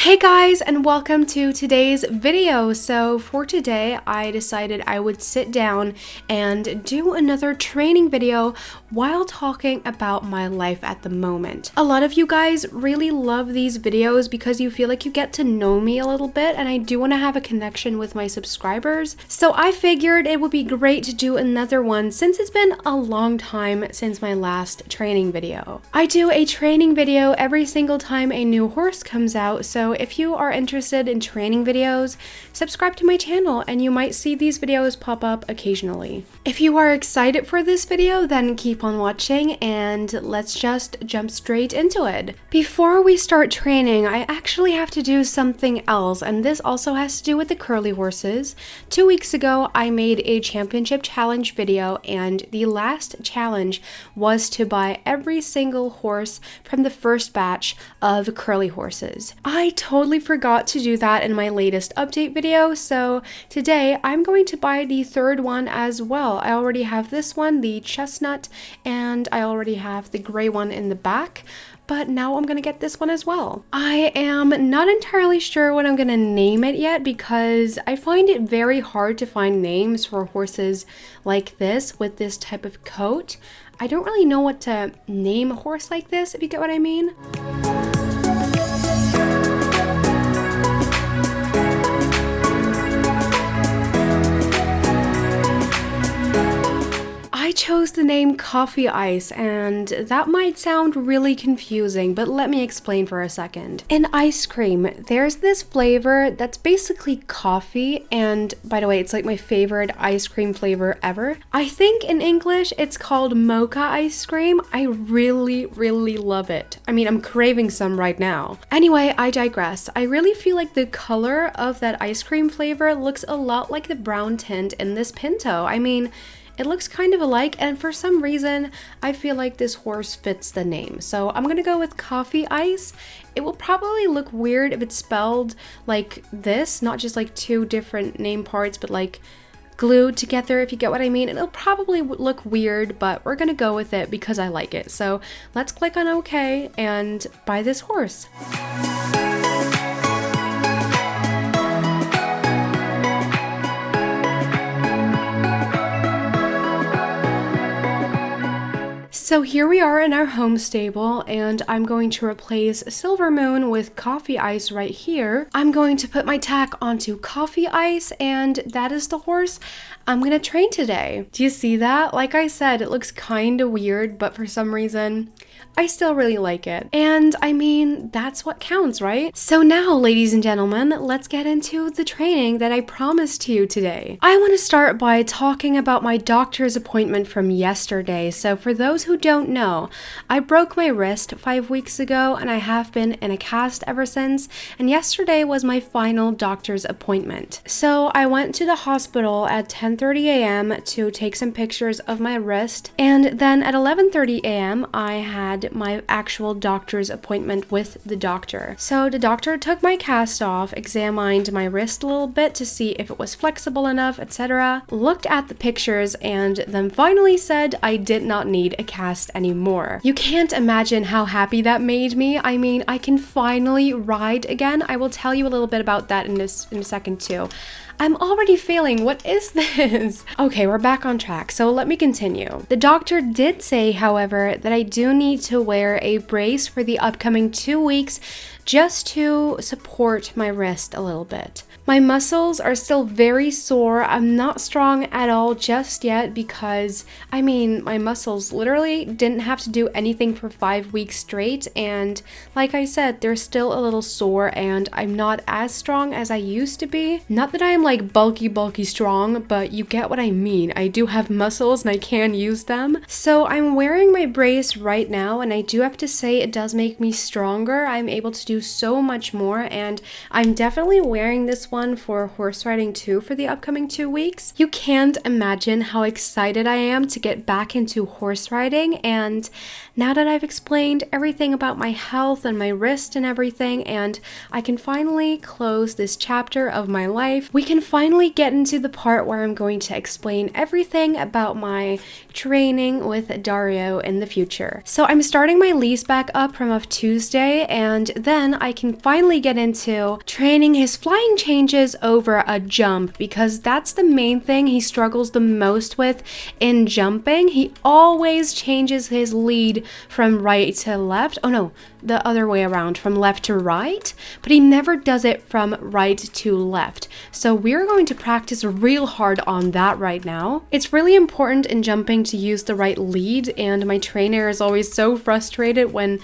Hey guys, and welcome to today's video. So for today, I decided I would sit down and do another training video while talking about my life at the moment. A lot of you guys really love these videos because you feel like you get to know me a little bit, and I do want to have a connection with my subscribers. So I figured it would be great to do another one since it's been a long time since my last training video. I do a training video every single time a new horse comes out, so if you are interested in training videos, subscribe to my channel and you might see these videos pop up occasionally. If you are excited for this video, then keep on watching and let's just jump straight into it. Before we start training, I actually have to do something else, and this also has to do with the curly horses. 2 weeks ago, I made a championship challenge video, and the last challenge was to buy every single horse from the first batch of curly horses. I totally forgot to do that in my latest update video, so today I'm going to buy the third one as well. I already have this one, the chestnut, and I already have the gray one in the back, but now I'm gonna get this one as well. I am not entirely sure what I'm gonna name it yet because I find it very hard to find names for horses like this with this type of coat. I don't really know what to name a horse like this, if you get what I mean. I chose the name Coffee Ice, and that might sound really confusing, but let me explain for a second. In ice cream, there's this flavor that's basically coffee, and by the way, it's like my favorite ice cream flavor ever. I think in English it's called mocha ice cream. I really love it. I mean, I'm craving some right now. Anyway, I digress. I really feel like the color of that ice cream flavor looks a lot like the brown tint in this Pinto. I mean, it looks kind of alike, and for some reason, I feel like this horse fits the name. So I'm gonna go with Coffee Ice. It will probably look weird if it's spelled like this, not just like two different name parts, but like glued together, if you get what I mean. It'll probably look weird, but we're gonna go with it because I like it. So let's click on OK and buy this horse. So here we are in our home stable, and I'm going to replace Silver Moon with Coffee Ice right here. I'm going to put my tack onto Coffee Ice, and that is the horse I'm gonna train today. Do you see that? Like I said, it looks kind of weird, but for some reason, I still really like it. And I mean, that's what counts, right? So now, ladies and gentlemen, let's get into the training that I promised you today. I want to start by talking about my doctor's appointment from yesterday. So for those who don't know, I broke my wrist 5 weeks ago and I have been in a cast ever since, and yesterday was my final doctor's appointment. So I went to the hospital at 10:30 a.m. to take some pictures of my wrist, and then at 11:30 a.m. I had my actual doctor's appointment with the doctor. So the doctor took my cast off, examined my wrist a little bit to see if it was flexible enough, etc., looked at the pictures, and then finally said I did not need a cast anymore. You can't imagine how happy that made me. I mean, I can finally ride again. I will tell you a little bit about that in a second too. I'm already failing. What is this? Okay, we're back on track, so let me continue. The doctor did say, however, that I do need to wear a brace for the upcoming 2 weeks just to support my wrist a little bit. My muscles are still very sore. I'm not strong at all just yet because, I mean, my muscles literally didn't have to do anything for 5 weeks straight, and like I said, they're still a little sore and I'm not as strong as I used to be. Not that I'm like bulky strong, but you get what I mean. I do have muscles and I can use them. So I'm wearing my brace right now, and I do have to say it does make me stronger. I'm able to do so much more, and I'm definitely wearing this one for horse riding too for the upcoming 2 weeks. You can't imagine how excited I am to get back into horse riding, and now that I've explained everything about my health and my wrist and everything, and I can finally close this chapter of my life, we can finally get into the part where I'm going to explain everything about my training with Dario in the future. So I'm starting my lease back up from of Tuesday, and then then I can finally get into training his flying changes over a jump, because that's the main thing he struggles the most with in jumping. He always changes his lead from right to left. Oh no, the other way around, from left to right, but he never does it from right to left. So we're going to practice real hard on that right now. It's really important in jumping to use the right lead, and my trainer is always so frustrated when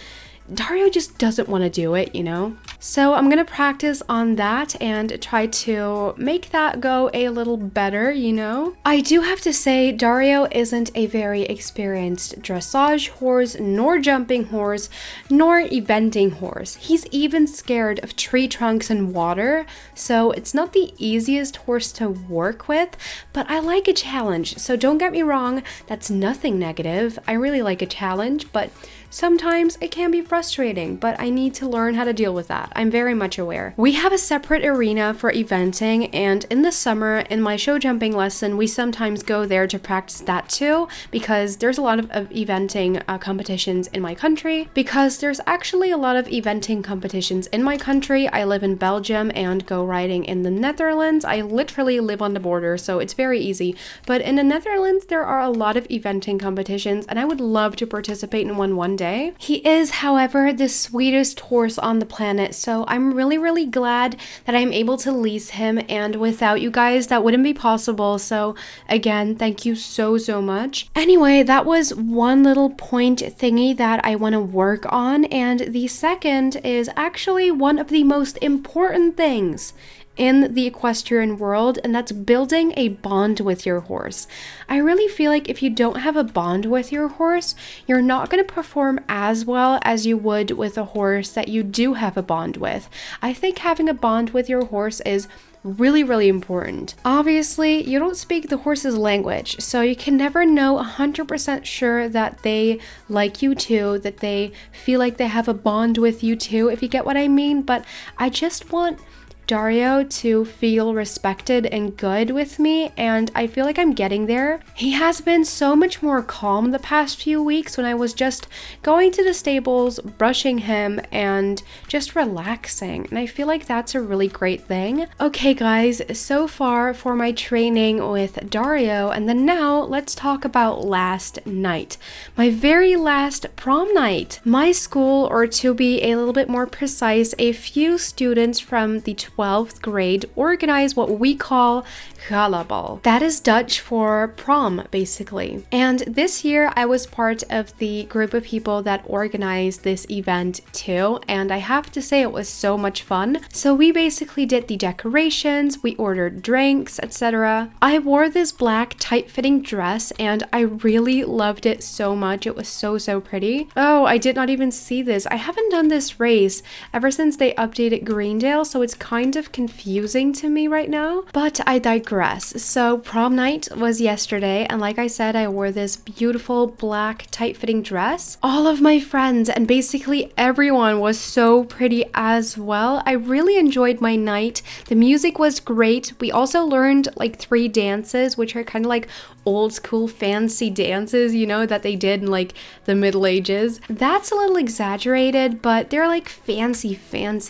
Dario just doesn't want to do it, you know? So I'm gonna practice on that and try to make that go a little better, you know? I do have to say, Dario isn't a very experienced dressage horse, nor jumping horse, nor eventing horse. He's even scared of tree trunks and water, so it's not the easiest horse to work with, but I like a challenge. So don't get me wrong, that's nothing negative. I really like a challenge, but sometimes it can be frustrating, but I need to learn how to deal with that. I'm very much aware. We have a separate arena for eventing, and in the summer, in my show jumping lesson, we sometimes go there to practice that too, because there's a lot of eventing competitions in my country. Because there's actually a lot of eventing competitions in my country. I live in Belgium and go riding in the Netherlands. I literally live on the border, so it's very easy. But in the Netherlands, there are a lot of eventing competitions, and I would love to participate in one day. He is, however, the sweetest horse on the planet, so I'm really glad that I'm able to lease him, and without you guys that wouldn't be possible. So again, thank you so much. Anyway, that was one little point thingy that I want to work on, and the second is actually one of the most important things in the equestrian world, and that's building a bond with your horse. I really feel like if you don't have a bond with your horse, you're not going to perform as well as you would with a horse that you do have a bond with. I think having a bond with your horse is really important. Obviously, you don't speak the horse's language, so you can never know 100% sure that they like you too, that they feel like they have a bond with you too, if you get what I mean. But I just want Dario to feel respected and good with me, and I feel like I'm getting there. He has been so much more calm the past few weeks when I was just going to the stables, brushing him, and just relaxing, and I feel like that's a really great thing. Okay guys, so far for my training with Dario, and then now let's talk about last night. My very last prom night. My school, or to be a little bit more precise, a few students from the 12th grade organize what we call gala. That is Dutch for prom, basically. And this year I was part of the group of people that organized this event too, and I have to say it was so much fun. So we basically did the decorations, we ordered drinks, etc. I wore this black tight-fitting dress and I really loved it so much. It was so pretty. Oh, I did not even see this. I haven't done this race ever since they updated Greendale, so it's kind of confusing to me right now, but I digress. So prom night was yesterday, and like I said, I wore this beautiful black tight-fitting dress. All of my friends and basically everyone was so pretty as well. I really enjoyed my night. The music was great. We also learned like 3 dances, which are kind of like old school fancy dances, you know, that they did in like the Middle Ages. That's a little exaggerated, but they're like fancy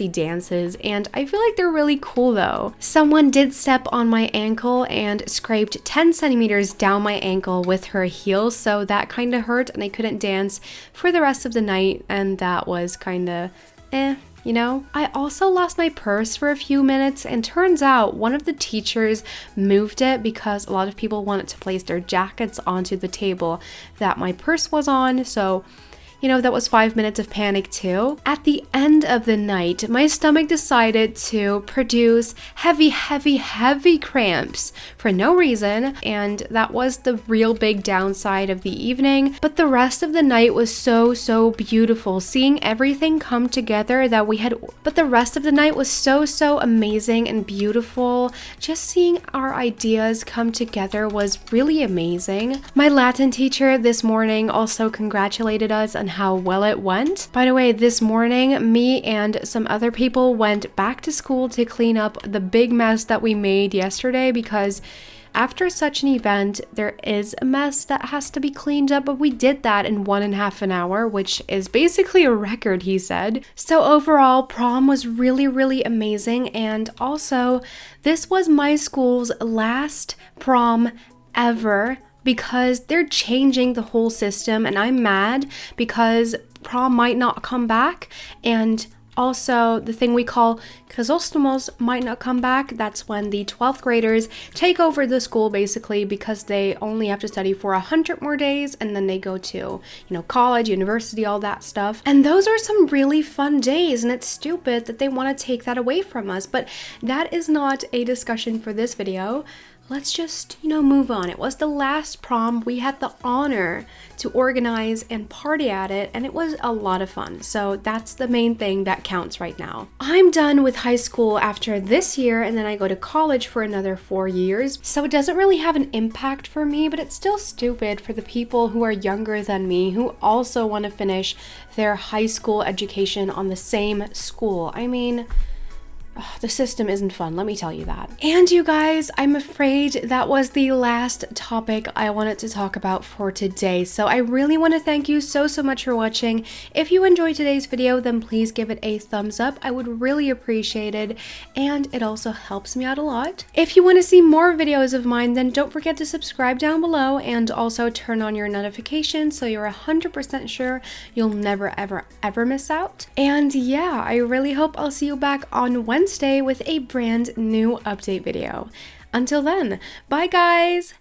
dances, and I feel like they're really cool though. Someone did step on my ankle and scraped 10 centimeters down my ankle with her heel, so that kind of hurt, and I couldn't dance for the rest of the night, and that was kind of you know? I also lost my purse for a few minutes, and turns out one of the teachers moved it because a lot of people wanted to place their jackets onto the table that my purse was on, so you know, that was 5 minutes of panic too. At the end of the night, my stomach decided to produce heavy cramps for no reason, and that was the real big downside of the evening. But the rest of the night was so beautiful, seeing everything come together that we had. But the rest of the night was so amazing and beautiful. Just seeing our ideas come together was really amazing. My Latin teacher this morning also congratulated us on how well it went. By the way, this morning, me and some other people went back to school to clean up the big mess that we made yesterday, because After such an event, there is a mess that has to be cleaned up, but we did that in 1.5 an hour, which is basically a record, he said. So overall, prom was really, really amazing. And also, this was my school's last prom ever, because they're changing the whole system, and I'm mad because prom might not come back, and also the thing we call Chrysostomos might not come back. That's when the 12th graders take over the school, basically, because they only have to study for 100 more days, and then they go to, college, university, all that stuff. And those are some really fun days, and it's stupid that they want to take that away from us, but that is not a discussion for this video. Let's just, move on. It was the last prom. We had the honor to organize and party at it, and it was a lot of fun. So that's the main thing that counts right now. I'm done with high school after this year, and then I go to college for another 4 years. So it doesn't really have an impact for me, but it's still stupid for the people who are younger than me who also want to finish their high school education on the same school. I mean, the system isn't fun, let me tell you that. And you guys, I'm afraid that was the last topic I wanted to talk about for today. So I really want to thank you so much for watching. If you enjoyed today's video, then please give it a thumbs up. I would really appreciate it, and it also helps me out a lot. If you want to see more videos of mine, then don't forget to subscribe down below, and also turn on your notifications so you're 100% sure you'll never ever miss out. And yeah, I really hope I'll see you back on Wednesday with a brand new update video. Until then, bye guys!